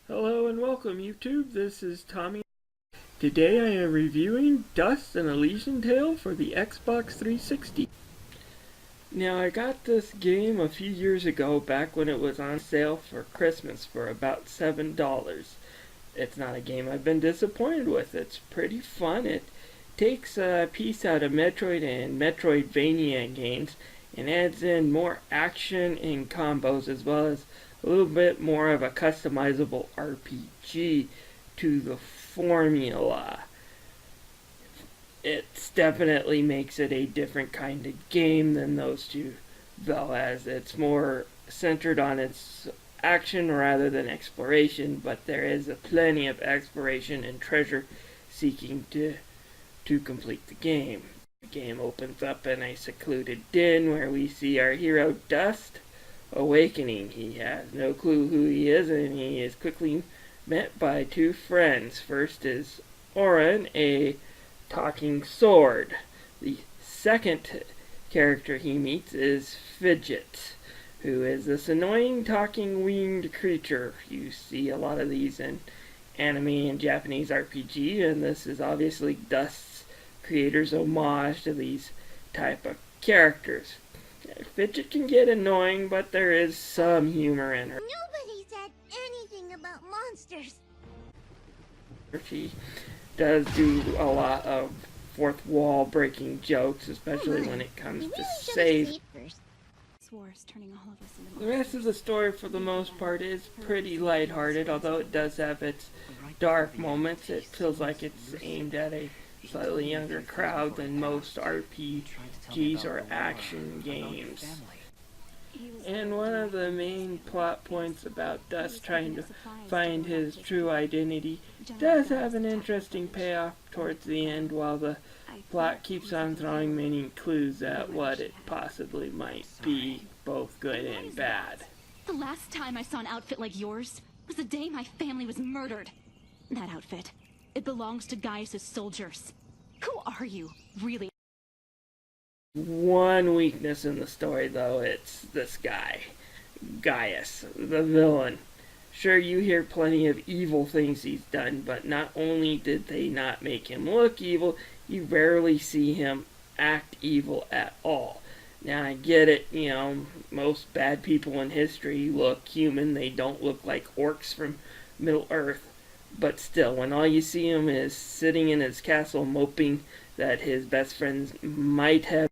Hello and welcome YouTube, this is Tommy. Today I am reviewing Dust: An Elysian Tale for the Xbox 360. Now I got this game a few years ago back when it was on sale for Christmas for about $7. It's not a game I've been disappointed with. It's pretty fun. It takes a piece out of Metorid and Castlevania games and adds in more action and combos as well as a little bit more of a customizable RPG to the formula. It definitely makes it a different kind of game than those two, though, as it's more centered on its action rather than exploration, but there is plenty of exploration and treasure seeking to complete the game. The game opens up in a secluded den where we see our hero Dust awakening. He has no clue who he is, and he is quickly met by two friends. First is Oren, a talking sword. The second character he meets is Fidget, who is this annoying talking winged creature. You see a lot of these in anime and Japanese RPG, and this is obviously Dust's creator's homage to these type of characters. Fidget can get annoying, but there is some humor in her. Nobody said anything about monsters. She does do a lot of fourth wall breaking jokes, especially when it comes to save. The rest of the story, for the most part, is pretty lighthearted, although it does have its dark moments. It feels like it's aimed at a slightly younger crowd than most RPGs or action games. And one of the main plot points about Dust trying to find his true identity does have an interesting payoff towards the end, while the plot keeps on throwing many clues at what it possibly might be, both good and bad. The last time I saw an outfit like yours was the day my family was murdered. That outfit, it belongs to Gaius' soldiers. Who are you, really? One weakness in the story, though, it's this guy, Gaius, the villain. Sure, you hear plenty of evil things he's done, but not only did they not make him look evil, you rarely see him act evil at all. Now, I get it, most bad people in history look human. They don't look like orcs from Middle Earth. But still, when all you see him is sitting in his castle moping that his best friends might have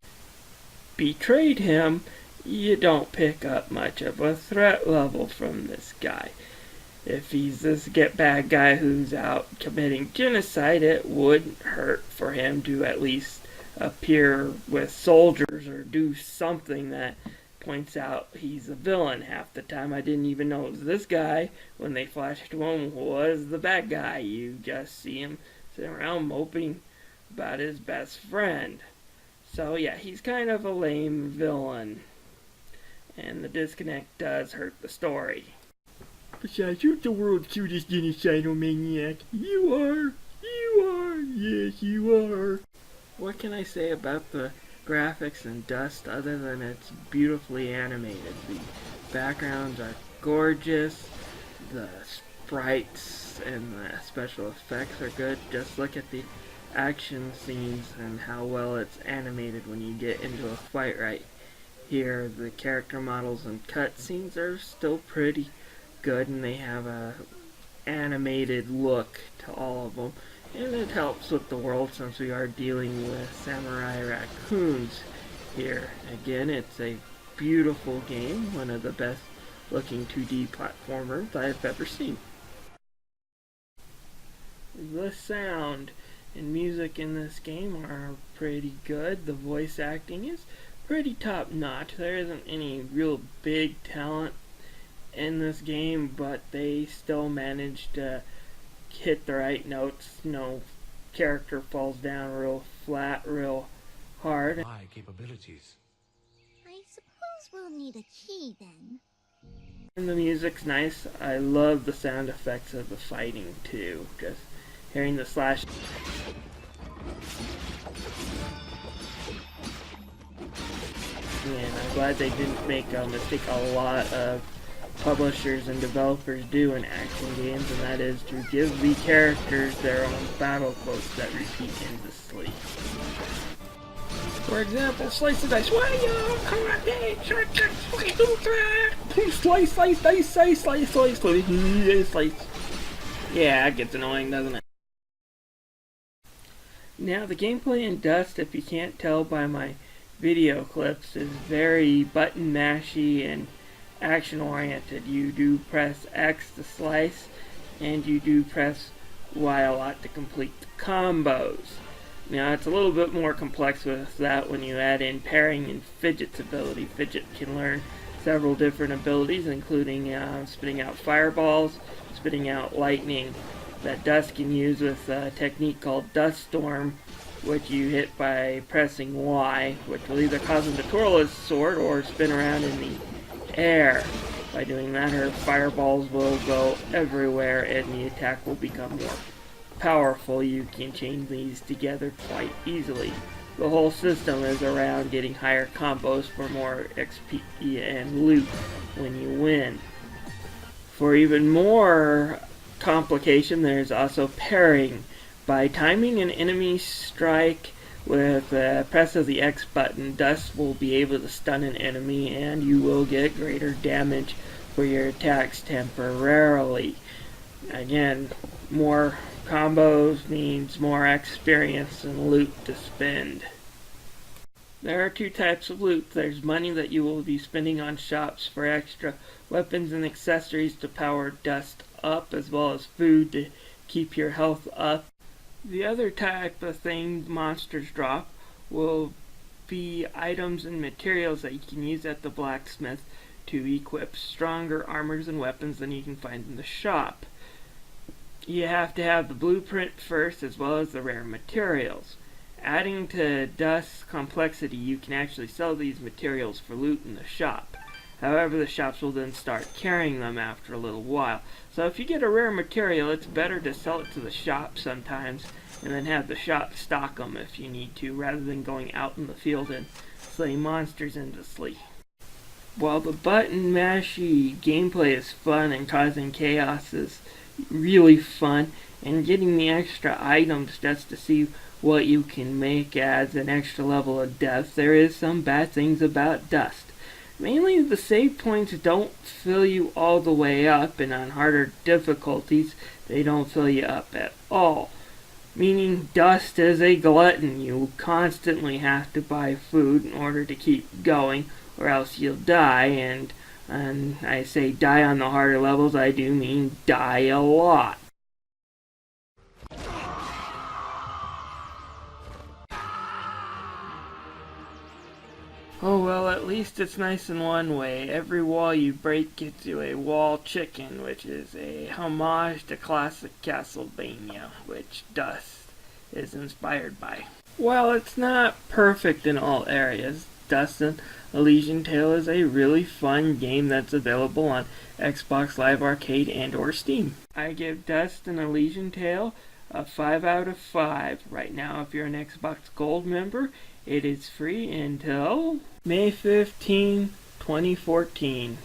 betrayed him, you don't pick up much of a threat level from this guy. If he's this bad guy who's out committing genocide, it wouldn't hurt for him to at least appear with soldiers or do something that points out he's a villain. Half the time I didn't even know it was this guy. When they flashed to him was the bad guy. You just see him sitting around moping about his best friend. So yeah, he's kind of a lame villain, and the disconnect does hurt the story. Besides, you're the world's cutest genocidal maniac. You are, yes you are. What can I say about the graphics in Dust other than it's beautifully animated? The backgrounds are gorgeous, the sprites and the special effects are good. Just look at the action scenes and how well it's animated when you get into a fight right here. The character models and cutscenes are still pretty good, and they have a animated look to all of them. And it helps with the world since we are dealing with samurai raccoons here. Again, it's a beautiful game, one of the best looking 2D platformers I've ever seen. The sound and music in this game are pretty good. The voice acting is pretty top notch. There isn't any real big talent in this game, but they still managed to hit the right notes. No character falls down real flat, real hard. My capabilities. I suppose we'll need a key then. And the music's nice. I love the sound effects of the fighting too. Just hearing the slash. And I'm glad they didn't make a mistake a lot of publishers and developers do in action games, and that is to give the characters their own battle quotes that repeat endlessly. For example, slice the dice. Slice, slice, dice, slice, slice, slice, slice, slice. Yeah, it gets annoying, doesn't it? Now, the gameplay in Dust, if you can't tell by my video clips, is very button mashy and action oriented. You do press X to slice, and you do press Y a lot to complete the combos. Now, it's a little bit more complex with that when you add in Pairing and Fidget's ability. Fidget can learn several different abilities, including spitting out fireballs, spitting out lightning, that Dust can use with a technique called Dust Storm, which you hit by pressing Y, which will either cause him to twirl his sword or spin around in the air. By doing that, her fireballs will go everywhere and the attack will become more powerful. You can chain these together quite easily. The whole system is around getting higher combos for more XP and loot when you win. For even more complication, there's also parrying. By timing an enemy strike with a press of the X button, Dust will be able to stun an enemy and you will get greater damage for your attacks temporarily. Again, more combos means more experience and loot to spend. There are two types of loot. There's money that you will be spending on shops for extra weapons and accessories to power Dust up, as well as food to keep your health up. The other type of thing monsters drop will be items and materials that you can use at the blacksmith to equip stronger armors and weapons than you can find in the shop. You have to have the blueprint first, as well as the rare materials. Adding to Dust's complexity, you can actually sell these materials for loot in the shop. However, the shops will then start carrying them after a little while. So if you get a rare material, it's better to sell it to the shop sometimes, and then have the shop stock them if you need to, rather than going out in the field and slay monsters endlessly. While the button mashy gameplay is fun and causing chaos is really fun, and getting the extra items just to see what you can make adds an extra level of depth, there is some bad things about Dust. Mainly, the save points don't fill you all the way up, and on harder difficulties, they don't fill you up at all. Meaning, Dust is a glutton. You constantly have to buy food in order to keep going, or else you'll die, and I say die on the harder levels, I do mean die a lot. Oh well, at least it's nice in one way. Every wall you break gets you a wall chicken, which is a homage to classic Castlevania, which Dust is inspired by. While it's not perfect in all areas, Dust and Elysian Tale is a really fun game that's available on Xbox Live Arcade and or Steam. I give Dust and Elysian Tale a 5 out of 5. Right now, if you're an Xbox Gold member, it is free until May 15, 2014.